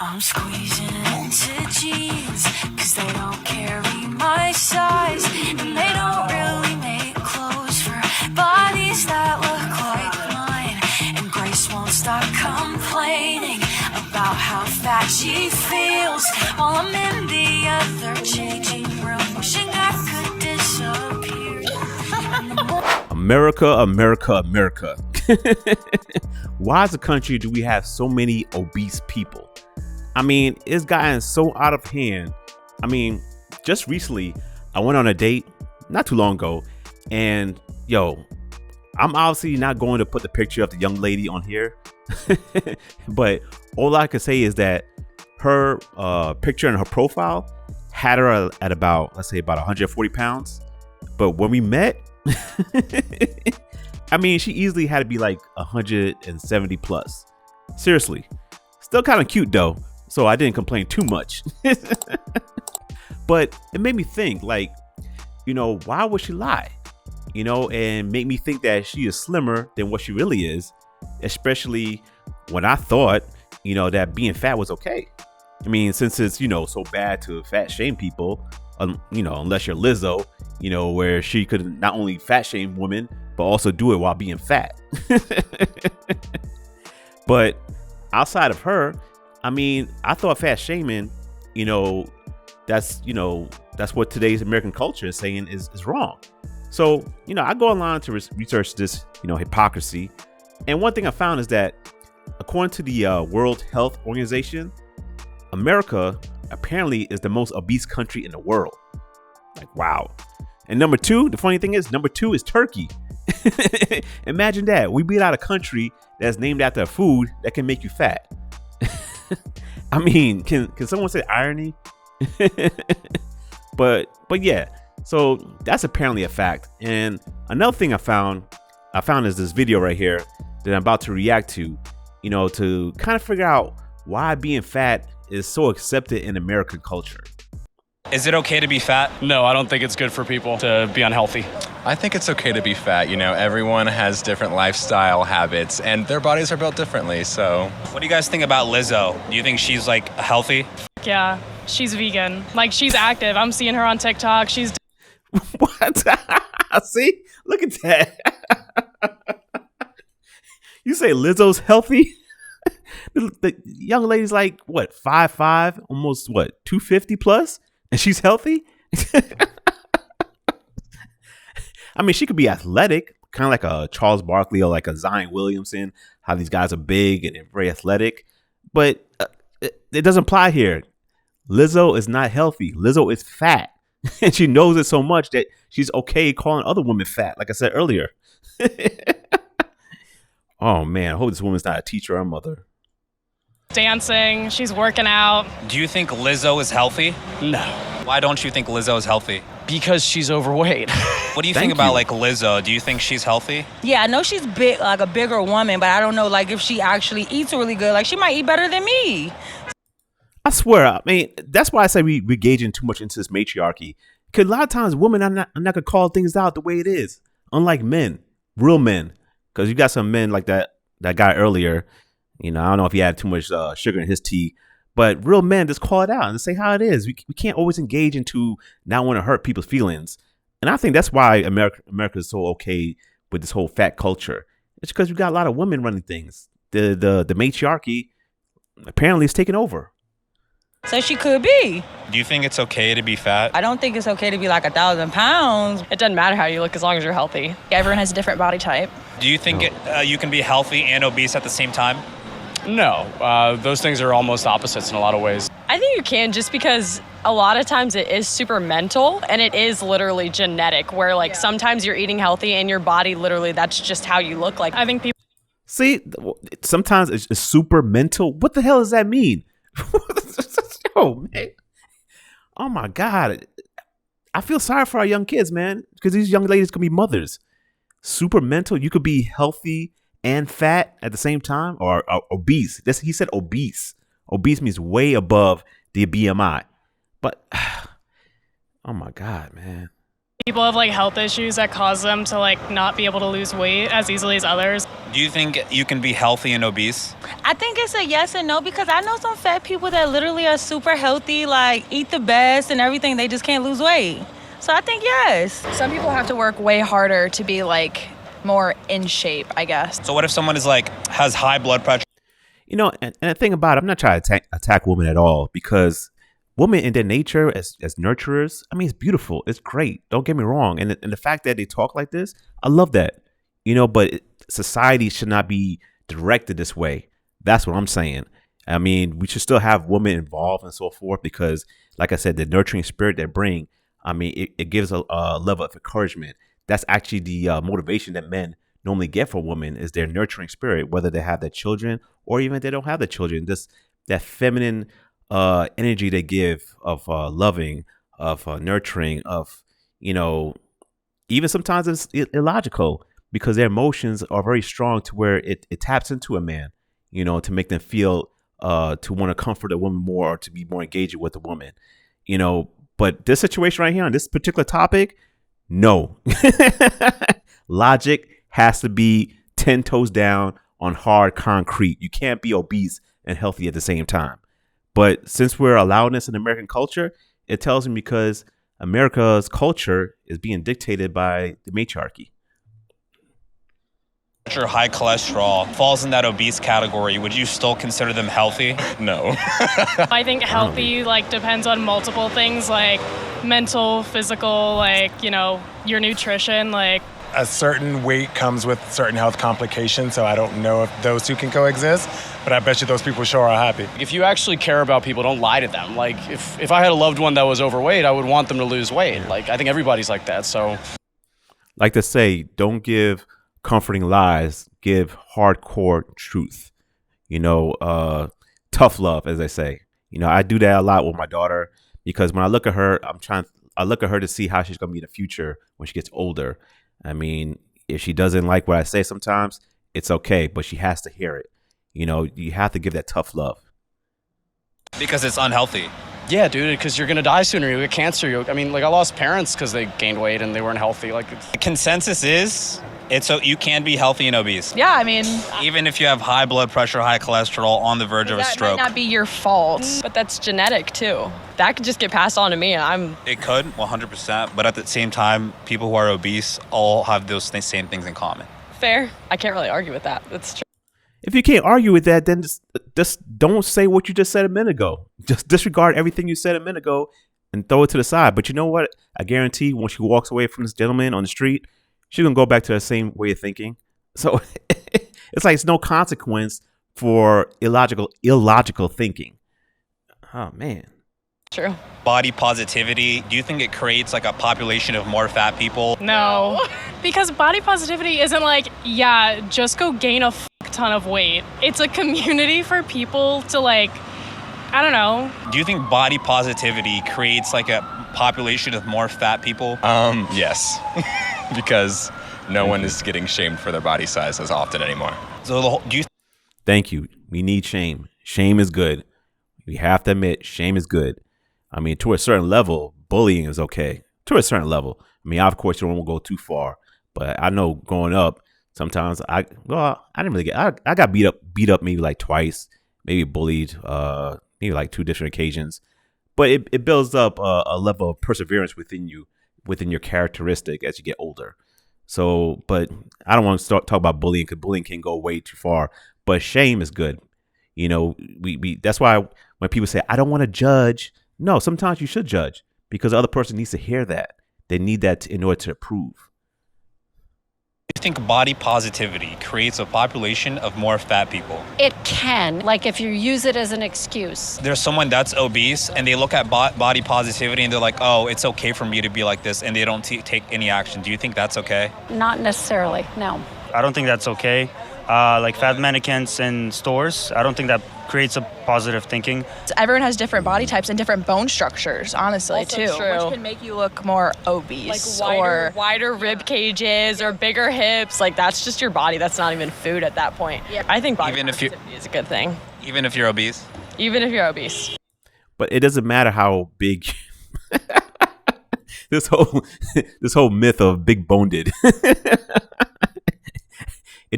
I'm squeezing into jeans, cause they don't carry my size, and they don't really make clothes for bodies that look like mine. And Grace won't stop complaining about how fat she feels, while I'm in the other changing room, wishing I could disappear. America, America, America. Why as a country do we have so many obese people? I mean, it's gotten so out of hand. I mean, just recently, I went on a date not too long ago, and I'm obviously not going to put the picture of the young lady on here, but all I can say is that her picture in her profile had her at about, let's say, about 140 pounds. But when we met, I mean, she easily had to be like 170 plus. Seriously. Still kind of cute though, so I didn't complain too much. But it made me think, like, why would she lie? And make me think that she is slimmer than what she really is, especially when I thought, that being fat was okay. I mean, since it's, so bad to fat shame people, unless you're Lizzo, where she could not only fat shame women, but also do it while being fat. But outside of her, I mean, I thought fat shaming, that's what today's American culture is saying is wrong. So, I go online to research this, hypocrisy. And one thing I found is that according to the World Health Organization, America apparently is the most obese country in the world. Like, wow. And number two, the funny thing is, number two is Turkey. Imagine that. We beat out a country that's named after a food that can make you fat. I mean, can someone say irony? But yeah, so that's apparently a fact. And another thing I found is this video right here that I'm about to react to, to kind of figure out why being fat is so accepted in American culture. Is it okay to be fat? No, I don't think it's good for people to be unhealthy. I think it's okay to be fat. Everyone has different lifestyle habits and their bodies are built differently. So What do you guys think about Lizzo? Do you think she's like healthy? Yeah, she's vegan. Like, she's active. I'm seeing her on TikTok. She's What? See? Look at that. You say Lizzo's healthy? The young lady's like, what, 5'5", almost, 250 plus? And she's healthy? I mean, she could be athletic, kind of like a Charles Barkley or like a Zion Williamson, how these guys are big and they're very athletic. But it doesn't apply here. Lizzo is not healthy. Lizzo is fat. And she knows it so much that she's okay calling other women fat, like I said earlier. Oh, man, I hope this woman's not a teacher or a mother. dancing. She's working out. Do you think Lizzo is healthy? No, Why don't you think Lizzo is healthy? because she's overweight. What do you Thank think about you. like Lizzo? Do you think she's healthy? Yeah, I know she's big, like a bigger woman, but I don't know, like, if she actually eats really good. Like, she might eat better than me. I swear, I mean, that's why I say we gauging too much into this matriarchy. Because a lot of times women are not going to call things out the way it is. Unlike men, real men. Because you got some men like that guy earlier. I don't know if he had too much sugar in his tea. But real men just call it out and say how it is. We can't always engage into not want to hurt people's feelings. And I think that's why America is so okay with this whole fat culture. It's because we got a lot of women running things. The matriarchy apparently is taking over. So she could be. Do you think it's okay to be fat? I don't think it's okay to be like 1,000 pounds. It doesn't matter how you look as long as you're healthy. Everyone has a different body type. Do you think you can be healthy and obese at the same time? No, those things are almost opposites in a lot of ways. I think you can, just because a lot of times it is super mental and it is literally genetic, where like sometimes you're eating healthy and your body literally, that's just how you look. Like, I think people. See, sometimes it's super mental. What the hell does that mean? Yo, man. Oh my God. I feel sorry for our young kids, man, because these young ladies can be mothers. Super mental. You could be healthy and fat at the same time, or obese. He said obese. Obese means way above the BMI. But, oh my God, man. People have like health issues that cause them to like not be able to lose weight as easily as others. Do you think you can be healthy and obese? I think it's a yes and no because I know some fat people that literally are super healthy, like eat the best and everything. They just can't lose weight. So I think yes. Some people have to work way harder to be like more in shape, I guess. So what if someone is like has high blood pressure? You know, and the thing about it, I'm not trying to attack women at all, because women in their nature as nurturers, I mean, it's beautiful. It's great. Don't get me wrong. And the fact that they talk like this, I love that. You know, but society should not be directed this way. That's what I'm saying. I mean, we should still have women involved and so forth, because, like I said, the nurturing spirit they bring, I mean, it gives a level of encouragement. That's actually the motivation that men normally get from women, is their nurturing spirit, whether they have their children or even if they don't have the children. Just that feminine energy they give of loving, of nurturing, of, you know, even sometimes it's illogical, because their emotions are very strong to where it taps into a man, you know, to make them feel to want to comfort a woman more, or to be more engaged with a woman, you know. But this situation right here on this particular topic, no. Logic has to be 10 toes down on hard concrete. You can't be obese and healthy at the same time. But since we're allowing this in American culture, it tells me because America's culture is being dictated by the matriarchy. High cholesterol falls in that obese category. Would you still consider them healthy? No. I think healthy like depends on multiple things like mental, physical, like, you know, your nutrition, like a certain weight comes with certain health complications, so I don't know if those two can coexist, but I bet you those people sure are happy. If you actually care about people, don't lie to them. Like, if I had a loved one that was overweight, I would want them to lose weight. Like, I think everybody's like that, so. Like to say, don't give comforting lies, give hardcore truth. You know, tough love, as they say. You know, I do that a lot with my daughter, because when I look at her, I look at her to see how she's going to be in the future when she gets older. I mean, if she doesn't like what I say sometimes, it's okay, but she has to hear it. You know, you have to give that tough love. Because it's unhealthy. Yeah, dude, because you're going to die sooner. You get cancer. I mean, like, I lost parents because they gained weight and they weren't healthy. Like, The consensus is so you can be healthy and obese. Yeah, I mean, Even if you have high blood pressure, high cholesterol, on the verge of a that stroke. might not be your fault, but that's genetic too. That could just get passed on to me, and It could, 100%. But at the same time, people who are obese all have those same things in common. fair. I can't really argue with that. That's true. If you can't argue with that, then just don't say what you just said a minute ago. Just disregard everything you said a minute ago and throw it to the side. But you know what? I guarantee when she walks away from this gentleman on the street, she's going to go back to the same way of thinking. So it's like it's no consequence for illogical thinking. Oh, man. True. Body positivity, do you think it creates like a population of more fat people? no. Because body positivity isn't like, yeah, just go gain a ton of weight. It's a community for people to like, I don't know. Do you think body positivity creates like a population of more fat people? Yes. Because no one is getting shamed for their body size as often anymore. So do you Thank you. We need shame. Shame is good. We have to admit, shame is good. I mean, to a certain level, bullying is okay. To a certain level. I mean, of course, you don't want to go too far. But I know growing up, sometimes I didn't really I got beat up maybe like twice, maybe bullied, maybe like 2 different occasions. But it builds up a level of perseverance within you, within your characteristic as you get older. So, but I don't want to talk about bullying, because bullying can go way too far. But shame is good. You know, we that's why when people say, I don't want to judge. No, sometimes you should judge, because the other person needs to hear that. They need that in order to approve. you think body positivity creates a population of more fat people? It can, like if you use it as an excuse. There's someone that's obese and they look at body positivity and they're like, oh, it's okay for me to be like this, and they don't take any action. Do you think that's okay? Not necessarily, no. I don't think that's okay. Like fat mannequins in stores, I don't think that creates a positive thinking. Everyone has different body types and different bone structures, honestly, Also too. true. Which can make you look more obese. Like wider rib cages or bigger hips. Like, that's just your body. That's not even food at that point. Yeah. I think body positivity is a good thing. Even if you're obese? Even if you're obese. But it doesn't matter how big this whole myth of big boned. It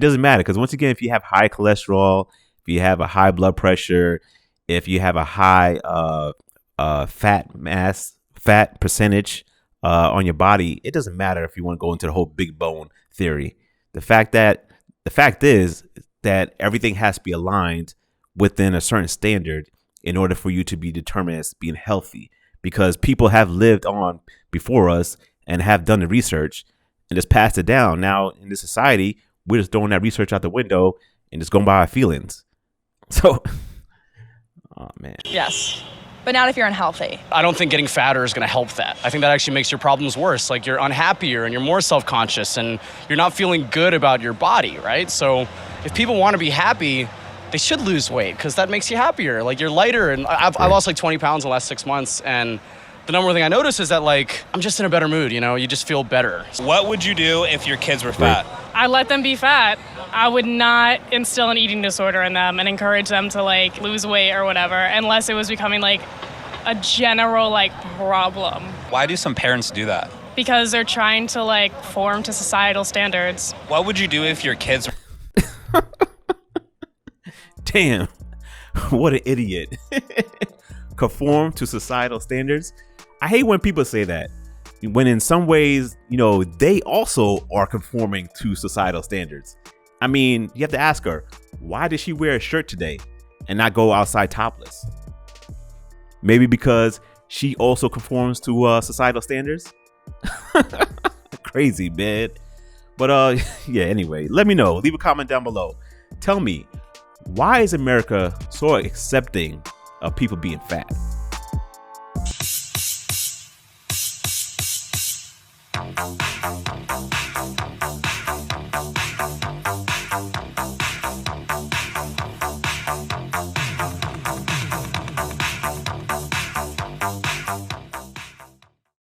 doesn't matter because once again, if you have high cholesterol, if you have a high blood pressure, if you have a high fat percentage on your body, it doesn't matter if you want to go into the whole big bone theory. The fact is that everything has to be aligned within a certain standard in order for you to be determined as being healthy, because people have lived on before us and have done the research and just passed it down. Now in this society, we're just throwing that research out the window and just going by our feelings. So, oh man. Yes. But not if you're unhealthy. I don't think getting fatter is going to help that. I think that actually makes your problems worse. Like you're unhappier and you're more self-conscious and you're not feeling good about your body, right? So if people want to be happy, they should lose weight because that makes you happier. Like you're lighter, and I lost like 20 pounds in the last 6 months, and the number one thing I noticed is that like I'm just in a better mood, you know? You just feel better. What would you do if your kids were fat? I let them be fat. I would not instill an eating disorder in them and encourage them to like lose weight or whatever, unless it was becoming like a general like problem. Why do some parents do that? Because they're trying to like conform to societal standards. What would you do if your kids Damn, what an idiot. Conform to societal standards. I hate when people say that, when in some ways, you know, they also are conforming to societal standards. I mean, you have to ask her, why did she wear a shirt today and not go outside topless? Maybe because she also conforms to societal standards. Crazy, man. But yeah, anyway, let me know. Leave a comment down below. Tell me, why is America so accepting of people being fat?